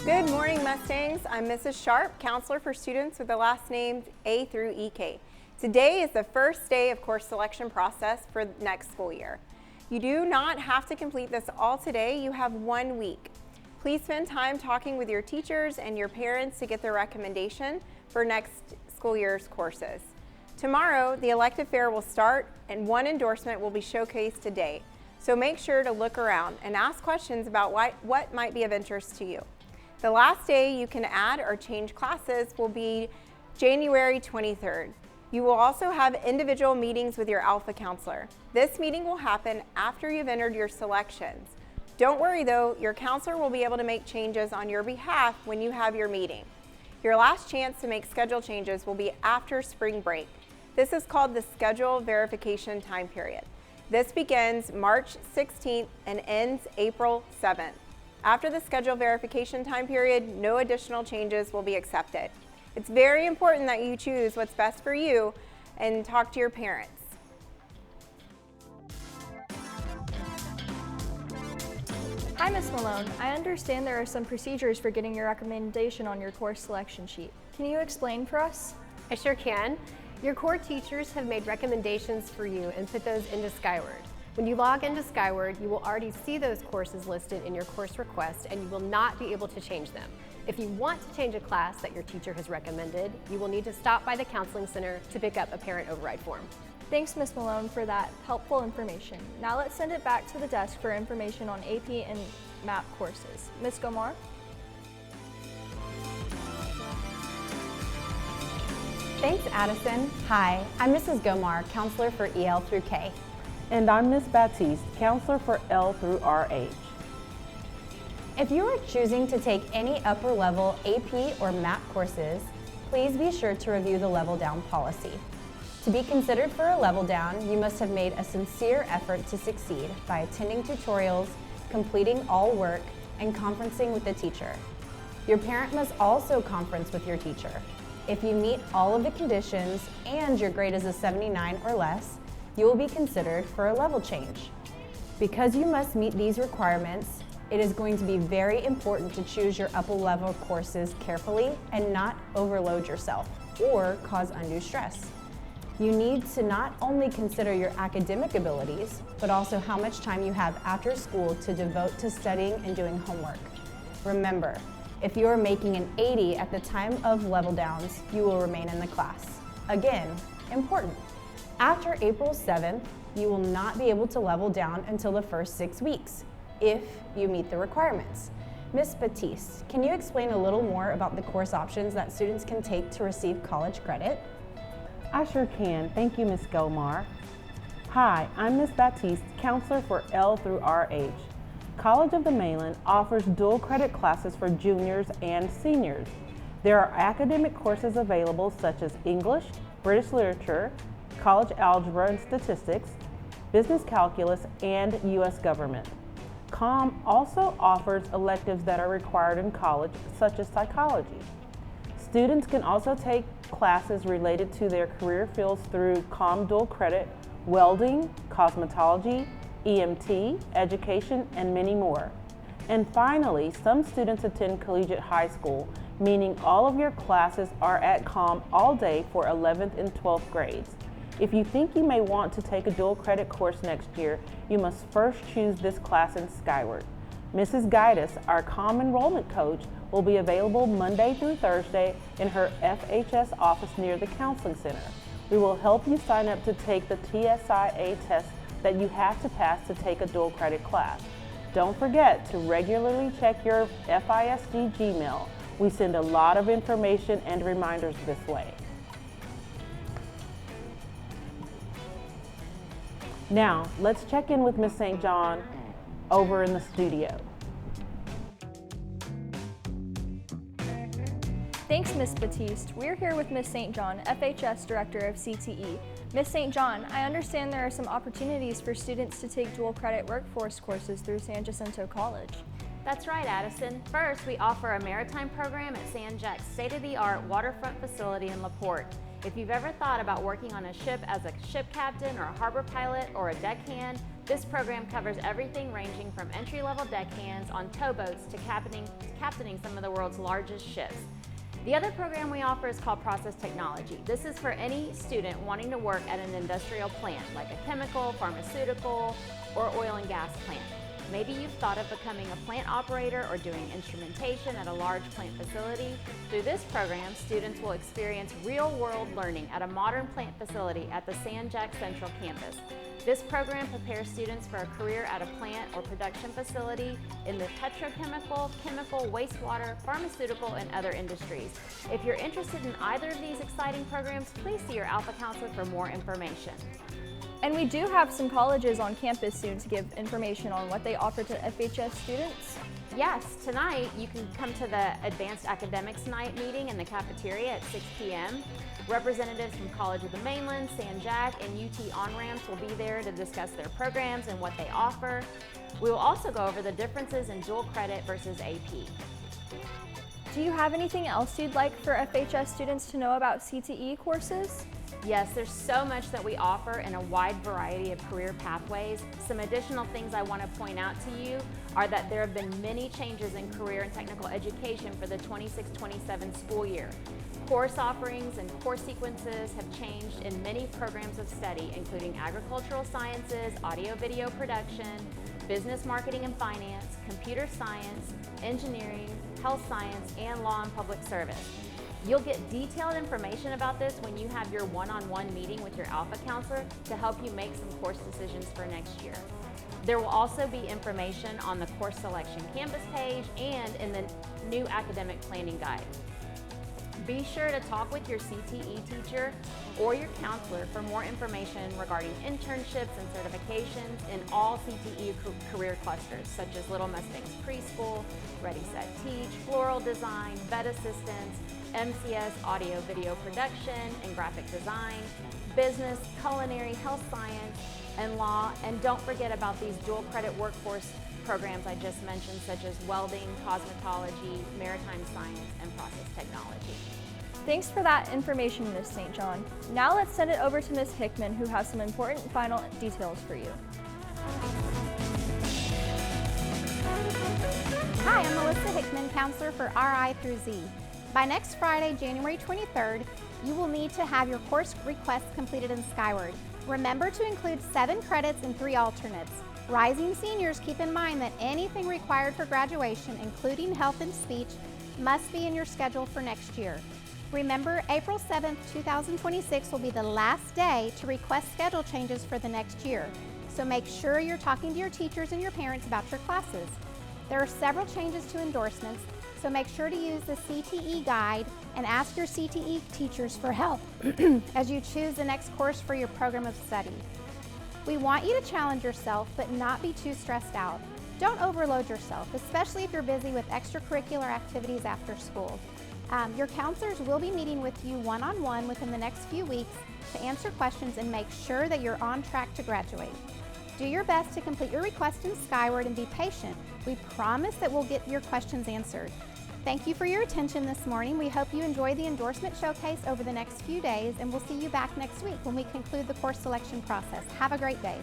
Good morning, Mustangs. I'm Mrs. Sharp, counselor for students with the last names A through EK. Today is the first day of course selection process for next school year. You do not have to complete this all today. You have 1 week. Please spend time talking with your teachers and your parents to get their recommendation for next school year's courses. Tomorrow, the elective fair will start and one endorsement will be showcased today. So make sure to look around and ask questions about what might be of interest to you. The last day you can add or change classes will be January 23rd. You will also have individual meetings with your Alpha counselor. This meeting will happen after you've entered your selections. Don't worry though, your counselor will be able to make changes on your behalf when you have your meeting. Your last chance to make schedule changes will be after spring break. This is called the schedule verification time period. This begins March 16th and ends April 7th. After the schedule verification time period, no additional changes will be accepted. It's very important that you choose what's best for you and talk to your parents. Hi, Ms. Malone. I understand there are some procedures for getting your recommendation on your course selection sheet. Can you explain for us? I sure can. Your core teachers have made recommendations for you and put those into Skyward. When you log into Skyward, you will already see those courses listed in your course request and you will not be able to change them. If you want to change a class that your teacher has recommended, you will need to stop by the Counseling Center to pick up a parent override form. Thanks, Ms. Malone, for that helpful information. Now let's send it back to the desk for information on AP and MAP courses. Ms. Gomar? Thanks, Addison. Hi, I'm Mrs. Gomar, counselor for EL through K. And I'm Ms. Baptiste, counselor for L through RH. If you are choosing to take any upper level AP or MAP courses, please be sure to review the level down policy. To be considered for a level down, you must have made a sincere effort to succeed by attending tutorials, completing all work, and conferencing with the teacher. Your parent must also conference with your teacher. If you meet all of the conditions and your grade is a 79 or less, you will be considered for a level change. Because you must meet these requirements, it is going to be very important to choose your upper level courses carefully and not overload yourself or cause undue stress. You need to not only consider your academic abilities, but also how much time you have after school to devote to studying and doing homework. Remember, if you are making an 80 at the time of level downs, you will remain in the class. Again, important. After April 7th, you will not be able to level down until the first 6 weeks, if you meet the requirements. Ms. Batiste, can you explain a little more about the course options that students can take to receive college credit? I sure can. Thank you, Ms. Gomar. Hi, I'm Ms. Baptiste, counselor for L through RH. College of the Mainland offers dual credit classes for juniors and seniors. There are academic courses available such as English, British Literature, College Algebra and Statistics, Business Calculus, and U.S. Government. COM also offers electives that are required in college, such as psychology. Students can also take classes related to their career fields through COM dual credit, welding, cosmetology, EMT, education, and many more. And finally, some students attend collegiate high school, meaning all of your classes are at COM all day for 11th and 12th grades. If you think you may want to take a dual credit course next year, you must first choose this class in Skyward. Mrs. Gaitis, our COM enrollment coach, will be available Monday through Thursday in her FHS office near the Counseling Center. We will help you sign up to take the TSIA test that you have to pass to take a dual credit class. Don't forget to regularly check your FISD Gmail. We send a lot of information and reminders this way. Now, let's check in with Ms. St. John over in the studio. Thanks, Ms. Batiste. We're here with Ms. St. John, FHS Director of CTE. Ms. St. John, I understand there are some opportunities for students to take dual credit workforce courses through San Jacinto College. That's right, Addison. First, we offer a maritime program at San Jack's state-of-the-art waterfront facility in LaPorte. If you've ever thought about working on a ship as a ship captain or a harbor pilot or a deckhand, This program covers everything ranging from entry-level deckhands on towboats to captaining some of the world's largest ships. The other program we offer is called Process Technology. This is for any student wanting to work at an industrial plant, like a chemical, pharmaceutical, or oil and gas plant. Maybe you've thought of becoming a plant operator or doing instrumentation at a large plant facility. Through this program, students will experience real-world learning at a modern plant facility at the San Jac Central campus. This program prepares students for a career at a plant or production facility in the petrochemical, chemical, wastewater, pharmaceutical, and other industries. If you're interested in either of these exciting programs, please see your Alpha Counselor for more information. And we do have some colleges on campus soon to give information on what they offer to FHS students. Yes, tonight you can come to the Advanced Academics Night meeting in the cafeteria at 6 p.m. Representatives from College of the Mainland, San Jac, and UT on-ramps will be there to discuss their programs and what they offer. We will also go over the differences in dual credit versus AP. Do you have anything else you'd like for FHS students to know about CTE courses? Yes, there's so much that we offer in a wide variety of career pathways. Some additional things I want to point out to you are that there have been many changes in career and technical education for the 26-27 school year. Course offerings and course sequences have changed in many programs of study, including agricultural sciences, audio-video production, business marketing and finance, computer science, engineering, health science, and law and public service. You'll get detailed information about this when you have your one-on-one meeting with your Alpha Counselor to help you make some course decisions for next year. There will also be information on the course selection campus page and in the new academic planning guide. Be sure to talk with your CTE teacher or your counselor for more information regarding internships and certifications in all CTE career clusters, such as Little Mustangs Preschool, Ready Set Teach, Floral Design, Vet Assistance, MCS Audio Video Production and Graphic Design, Business, Culinary, Health Science, and Law. And don't forget about these dual credit workforce programs I just mentioned, such as welding, cosmetology, maritime science, and process technology. Thanks for that information, Ms. St. John. Now let's send it over to Ms. Hickman, who has some important final details for you. Hi, I'm Melissa Hickman, counselor for RI through Z. By next Friday, January 23rd, you will need to have your course requests completed in Skyward. Remember to include 7 credits and 3 alternates. Rising seniors, keep in mind that anything required for graduation, including health and speech, must be in your schedule for next year. Remember, April 7th, 2026 will be the last day to request schedule changes for the next year, so make sure you're talking to your teachers and your parents about your classes. There are several changes to endorsements, so make sure to use the CTE guide and ask your CTE teachers for help as you choose the next course for your program of study. We want you to challenge yourself, but not be too stressed out. Don't overload yourself, especially if you're busy with extracurricular activities after school. Your counselors will be meeting with you one-on-one within the next few weeks to answer questions and make sure that you're on track to graduate. Do your best to complete your request in Skyward and be patient. We promise that we'll get your questions answered. Thank you for your attention this morning. We hope you enjoy the endorsement showcase over the next few days, and we'll see you back next week when we conclude the course selection process. Have a great day.